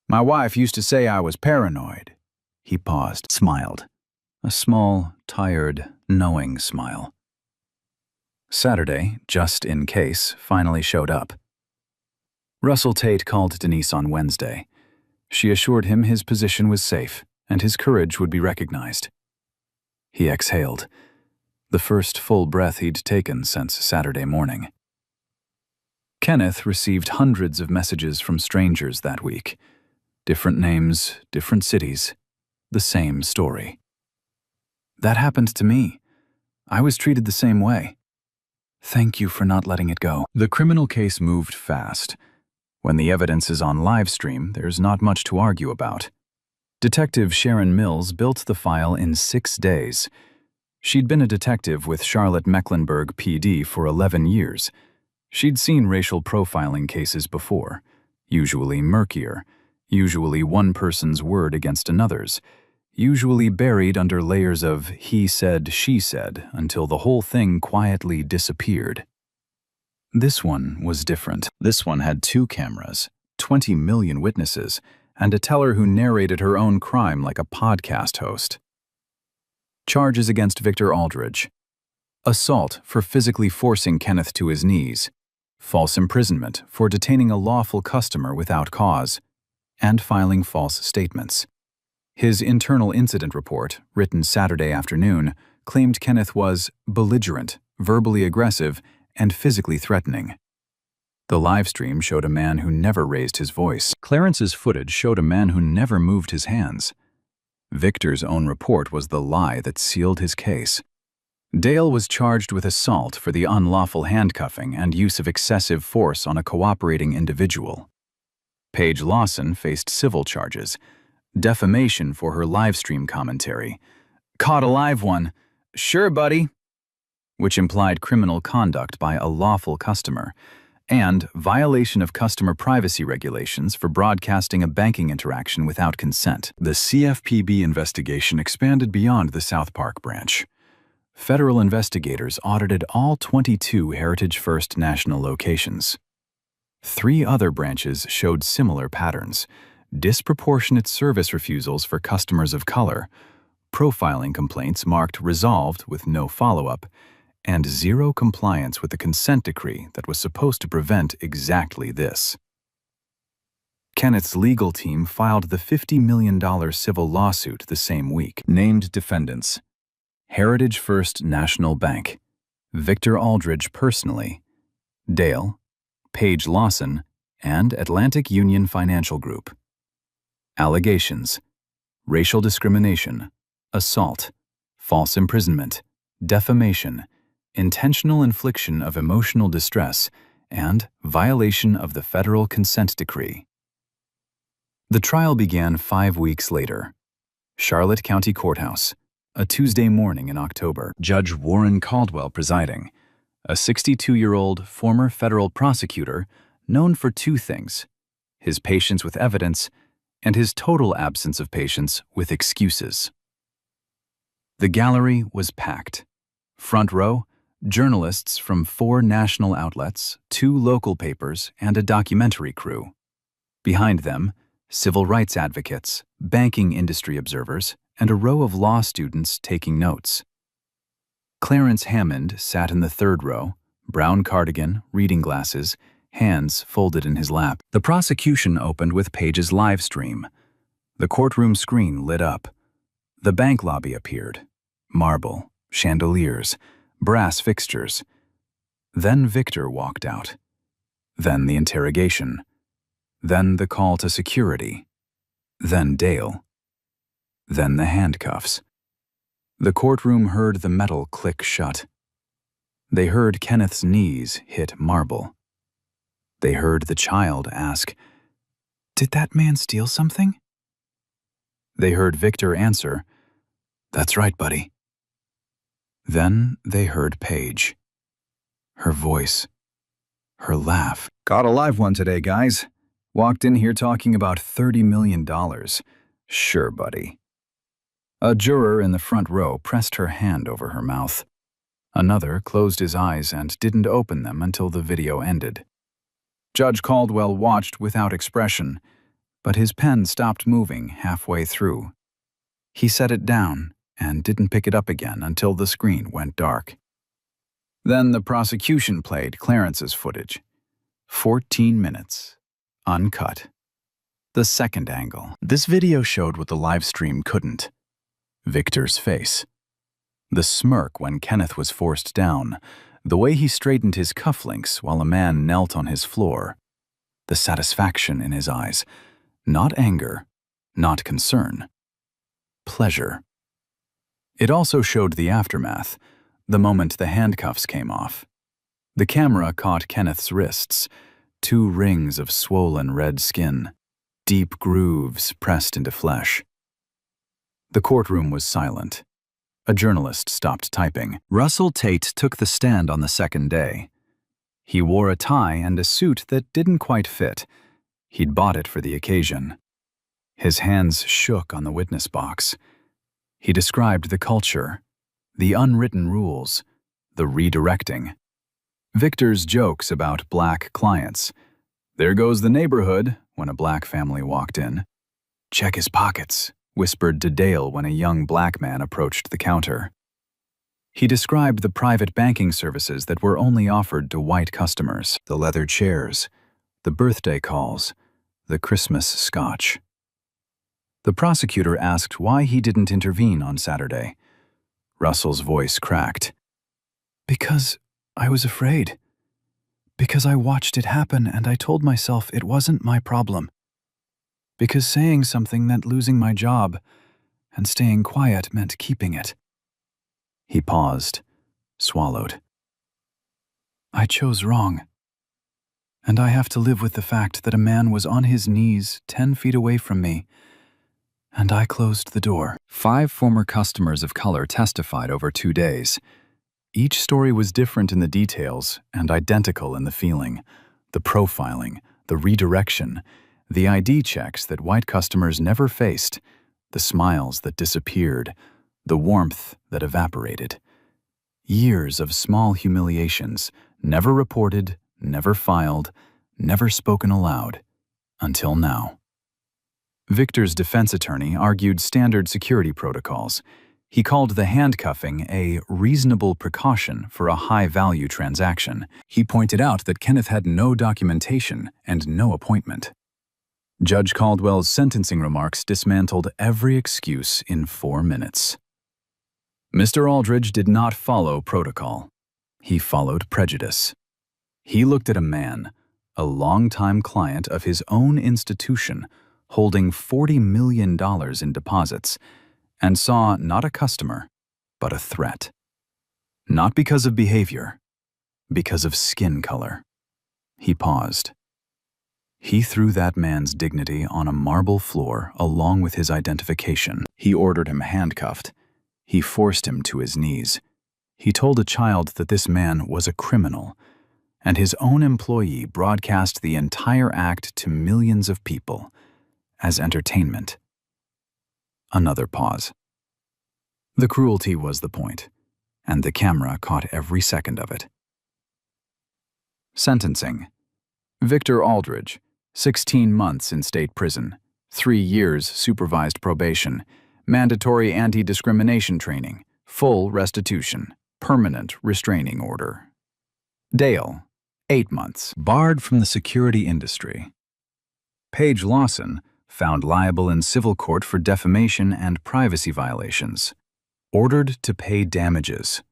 My wife used to say I was paranoid." He paused, smiled. A small, tired, knowing smile. Saturday, just in case, finally showed up. Russell Tate called Denise on Wednesday. She assured him his position was safe and his courage would be recognized. He exhaled, the first full breath he'd taken since Saturday morning. Kenneth received hundreds of messages from strangers that week. Different names, different cities, the same story. "That happened to me. I was treated the same way. Thank you for not letting it go." The criminal case moved fast. When the evidence is on live stream, there's not much to argue about. Detective Sharon Mills built the file in 6 days. She'd been a detective with Charlotte Mecklenburg PD for 11 years. She'd seen racial profiling cases before, usually murkier, usually one person's word against another's, usually buried under layers of he said, she said, until the whole thing quietly disappeared. This one was different. This one had 2 cameras, 20 million witnesses, and a teller who narrated her own crime like a podcast host. Charges against Victor Aldridge: assault for physically forcing Kenneth to his knees, false imprisonment for detaining a lawful customer without cause, and filing false statements. His internal incident report, written Saturday afternoon, claimed Kenneth was belligerent, verbally aggressive, and physically threatening. The live stream showed a man who never raised his voice. Clarence's footage showed a man who never moved his hands. Victor's own report was the lie that sealed his case. Dale was charged with assault for the unlawful handcuffing and use of excessive force on a cooperating individual. Paige Lawson faced civil charges: defamation for her livestream commentary, "Caught a live one, sure buddy," which implied criminal conduct by a lawful customer, and violation of customer privacy regulations for broadcasting a banking interaction without consent. The CFPB investigation expanded beyond the South Park branch. Federal investigators audited all 22 Heritage First National locations. 3 other branches showed similar patterns: disproportionate service refusals for customers of color, profiling complaints marked resolved with no follow-up, and zero compliance with the consent decree that was supposed to prevent exactly this. Kenneth's legal team filed the $50 million civil lawsuit the same week. Named defendants: Heritage First National Bank, Victor Aldridge personally, Dale, Paige Lawson, and Atlantic Union Financial Group. Allegations: racial discrimination, assault, false imprisonment, defamation, intentional infliction of emotional distress, and violation of the federal consent decree. The trial began 5 weeks later. Charlotte County Courthouse, a Tuesday morning in October. Judge Warren Caldwell presiding, a 62-year-old former federal prosecutor known for 2 things: his patience with evidence and his total absence of patience with excuses. The gallery was packed. Front row, journalists from 4 national outlets, 2 local papers, and a documentary crew. Behind them, civil rights advocates, banking industry observers, and a row of law students taking notes. Clarence Hammond sat in the 3rd row, brown cardigan, reading glasses, hands folded in his lap. The prosecution opened with Paige's live stream. The courtroom screen lit up. The bank lobby appeared: marble, chandeliers, brass fixtures. Then Victor walked out. Then the interrogation. Then the call to security. Then Dale. Then the handcuffs. The courtroom heard the metal click shut. They heard Kenneth's knees hit marble. They heard the child ask, "Did that man steal something?" They heard Victor answer, "That's right, buddy." Then they heard Paige. Her voice. Her laugh. "Caught a live one today, guys. Walked in here talking about $30 million. Sure, buddy." A juror in the front row pressed her hand over her mouth. Another closed his eyes and didn't open them until the video ended. Judge Caldwell watched without expression, but his pen stopped moving halfway through. He set it down and didn't pick it up again until the screen went dark. Then the prosecution played Clarence's footage. 14 minutes, uncut. The second angle. This video showed what the live stream couldn't: Victor's face. The smirk when Kenneth was forced down, the way he straightened his cufflinks while a man knelt on his floor. The satisfaction in his eyes. Not anger, not concern. Pleasure. It also showed the aftermath, the moment the handcuffs came off. The camera caught Kenneth's wrists, 2 rings of swollen red skin, deep grooves pressed into flesh. The courtroom was silent. A journalist stopped typing. Russell Tate took the stand on the second day. He wore a tie and a suit that didn't quite fit. He'd bought it for the occasion. His hands shook on the witness box. He described the culture, the unwritten rules, the redirecting. Victor's jokes about black clients. "There goes the neighborhood," when a black family walked in. "Check his pockets," whispered to Dale when a young black man approached the counter. He described the private banking services that were only offered to white customers, the leather chairs, the birthday calls, the Christmas scotch. The prosecutor asked why he didn't intervene on Saturday. Russell's voice cracked. "Because I was afraid. Because I watched it happen and I told myself it wasn't my problem. Because saying something meant losing my job, and staying quiet meant keeping it." He paused, swallowed. "I chose wrong. And I have to live with the fact that a man was on his knees 10 feet away from me, and I closed the door." 5 former customers of color testified over 2 days. Each story was different in the details and identical in the feeling, the profiling, the redirection, the ID checks that white customers never faced, the smiles that disappeared, the warmth that evaporated. Years of small humiliations, never reported, never filed, never spoken aloud, until now. Victor's defense attorney argued standard security protocols. He called the handcuffing a reasonable precaution for a high-value transaction. He pointed out that Kenneth had no documentation and no appointment. Judge Caldwell's sentencing remarks dismantled every excuse in 4 minutes. Mr. Aldridge did not follow protocol. He followed prejudice. He looked at a man, a longtime client of his own institution, holding $40 million in deposits, and saw not a customer, but a threat. Not because of behavior, because of skin color. He paused. He threw that man's dignity on a marble floor along with his identification. He ordered him handcuffed. He forced him to his knees. He told a child that this man was a criminal, and his own employee broadcast the entire act to millions of people as entertainment. Another pause. The cruelty was the point, and the camera caught every second of it. Sentencing. Victor Aldridge, 16 months in state prison, 3 years supervised probation, mandatory anti-discrimination training, full restitution, permanent restraining order. Dale, 8 months, barred from the security industry. Paige Lawson, found liable in civil court for defamation and privacy violations. Ordered to pay damages.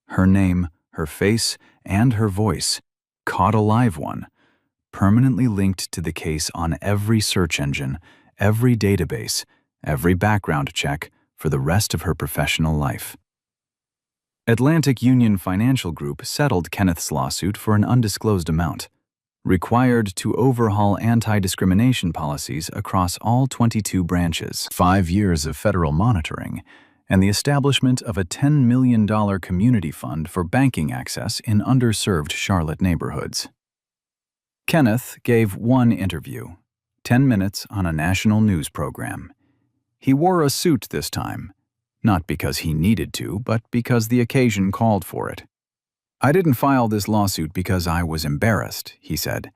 Her name, her face, and her voice, caught a live one, permanently linked to the case on every search engine, every database, every background check for the rest of her professional life. Atlantic Union Financial Group settled Kenneth's lawsuit for an undisclosed amount, required to overhaul anti-discrimination policies across all 22 branches, 5 years of federal monitoring, and the establishment of a $10 million community fund for banking access in underserved Charlotte neighborhoods. Kenneth gave one interview, 10 minutes on a national news program. He wore a suit this time, not because he needed to, but because the occasion called for it. "I didn't file this lawsuit because I was embarrassed," he said.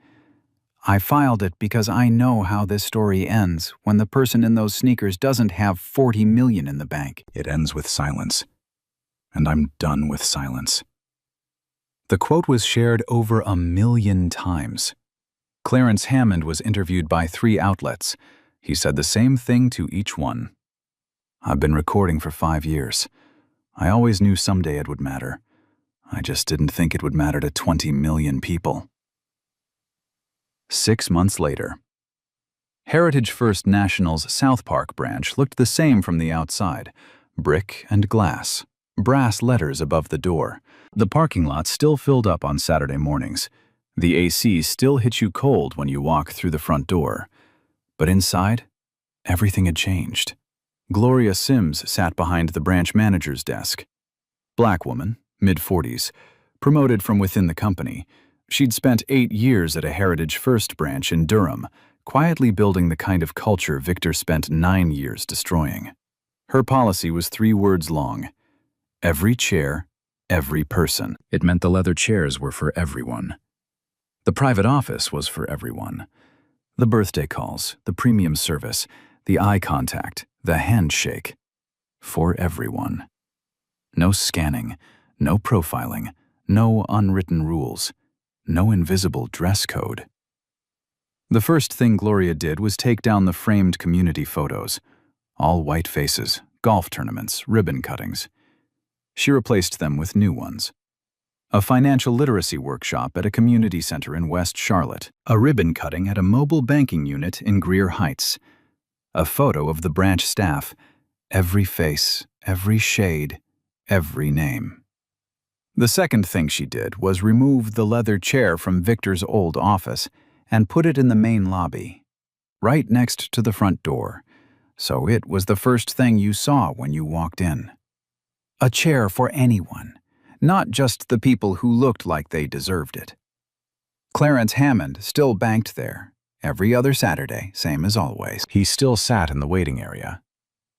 "I filed it because I know how this story ends when the person in those sneakers doesn't have $40 million in the bank. It ends with silence. And I'm done with silence." The quote was shared over 1 million times. Clarence Hammond was interviewed by 3 outlets. He said the same thing to each one. "I've been recording for 5 years. I always knew someday it would matter. I just didn't think it would matter to 20 million people." 6 months later. Heritage First National's South Park branch looked the same from the outside. Brick and glass. Brass letters above the door. The parking lot still filled up on Saturday mornings. The AC still hit you cold when you walk through the front door. But inside, everything had changed. Gloria Sims sat behind the branch manager's desk. Black woman, mid-40s, promoted from within the company. She'd spent 8 years at a Heritage First branch in Durham, quietly building the kind of culture Victor spent 9 years destroying. Her policy was 3 words long: every chair, every person. It meant the leather chairs were for everyone. The private office was for everyone. The birthday calls, the premium service, the eye contact, the handshake. For everyone. No scanning, no profiling, no unwritten rules, no invisible dress code. The first thing Gloria did was take down the framed community photos. All white faces, golf tournaments, ribbon cuttings. She replaced them with new ones. A financial literacy workshop at a community center in West Charlotte. A ribbon cutting at a mobile banking unit in Greer Heights. A photo of the branch staff. Every face, every shade, every name. The second thing she did was remove the leather chair from Victor's old office and put it in the main lobby, right next to the front door, so it was the first thing you saw when you walked in. A chair for anyone, not just the people who looked like they deserved it. Clarence Hammond still banked there, every other Saturday, same as always. He still sat in the waiting area.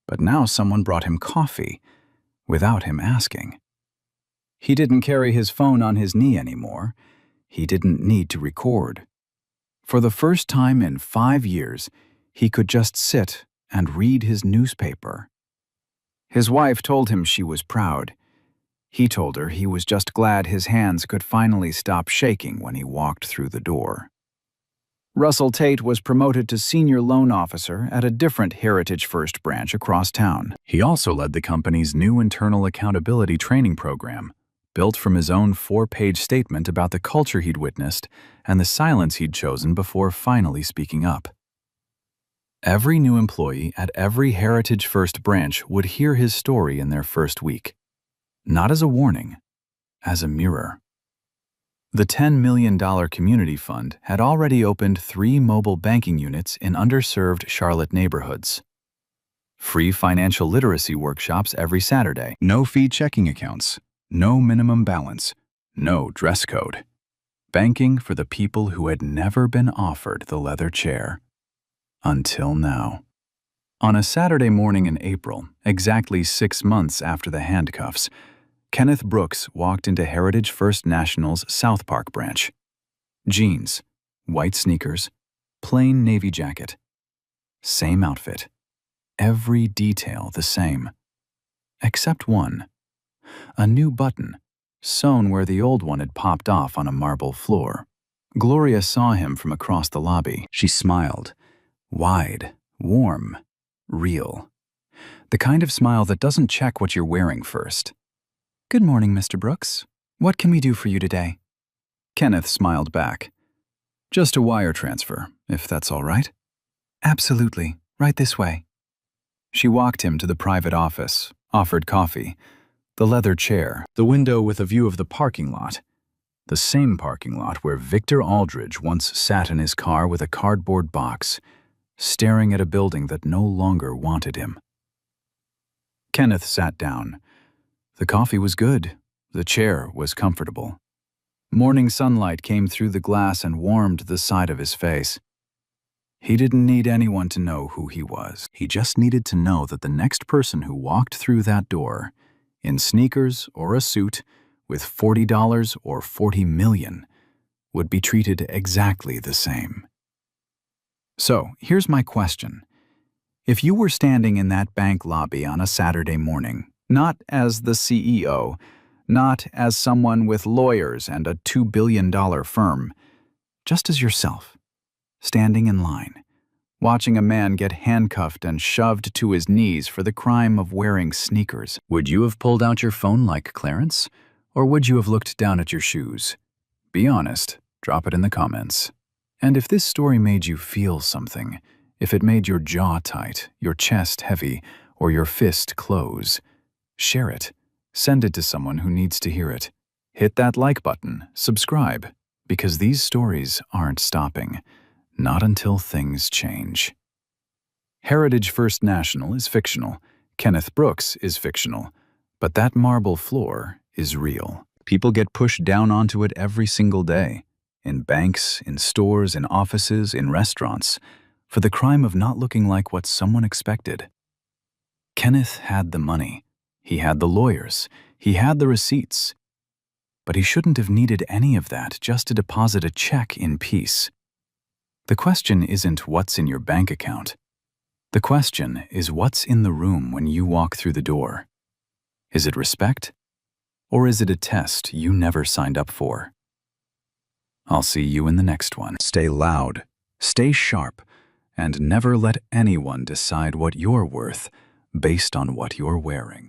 But now someone brought him coffee, without him asking. He didn't carry his phone on his knee anymore. He didn't need to record. For the first time in 5 years, he could just sit and read his newspaper. His wife told him she was proud. He told her he was just glad his hands could finally stop shaking when he walked through the door. Russell Tate was promoted to senior loan officer at a different Heritage First branch across town. He also led the company's new internal accountability training program, built from his own 4-page statement about the culture he'd witnessed and the silence he'd chosen before finally speaking up. Every new employee at every Heritage First branch would hear his story in their first week. Not as a warning, as a mirror. The $10 million community fund had already opened 3 mobile banking units in underserved Charlotte neighborhoods. Free financial literacy workshops every Saturday. No fee checking accounts. No minimum balance. No dress code. Banking for the people who had never been offered the leather chair. Until now. On a Saturday morning in April, exactly 6 months after the handcuffs, Kenneth Brooks walked into Heritage First National's South Park branch. Jeans, white sneakers, plain navy jacket. Same outfit. Every detail the same. Except one. A new button, sewn where the old one had popped off on a marble floor. Gloria saw him from across the lobby. She smiled. Wide, warm, real. The kind of smile that doesn't check what you're wearing first. "Good morning, Mr. Brooks. What can we do for you today?" Kenneth smiled back. "Just a wire transfer, if that's all right." "Absolutely. Right this way." She walked him to the private office, offered coffee, the leather chair, the window with a view of the parking lot. The same parking lot where Victor Aldridge once sat in his car with a cardboard box, staring at a building that no longer wanted him. Kenneth sat down. The coffee was good. The chair was comfortable. Morning sunlight came through the glass and warmed the side of his face. He didn't need anyone to know who he was. He just needed to know that the next person who walked through that door, in sneakers or a suit, with $40 or $40 million, would be treated exactly the same. So, here's my question. If you were standing in that bank lobby on a Saturday morning, not as the CEO, not as someone with lawyers and a $2 billion firm, just as yourself, standing in line, watching a man get handcuffed and shoved to his knees for the crime of wearing sneakers, would you have pulled out your phone like Clarence, or would you have looked down at your shoes? Be honest, drop it in the comments. And if this story made you feel something, if it made your jaw tight, your chest heavy, or your fist close, share it. Send it to someone who needs to hear it. Hit that like button, subscribe, because these stories aren't stopping, not until things change. Heritage First National is fictional. Kenneth Brooks is fictional. But that marble floor is real. People get pushed down onto it every single day. In banks, in stores, in offices, in restaurants, for the crime of not looking like what someone expected. Kenneth had the money. He had the lawyers. He had the receipts. But he shouldn't have needed any of that just to deposit a check in peace. The question isn't what's in your bank account. The question is what's in the room when you walk through the door. Is it respect? Or is it a test you never signed up for? I'll see you in the next one. Stay loud, stay sharp, and never let anyone decide what you're worth based on what you're wearing.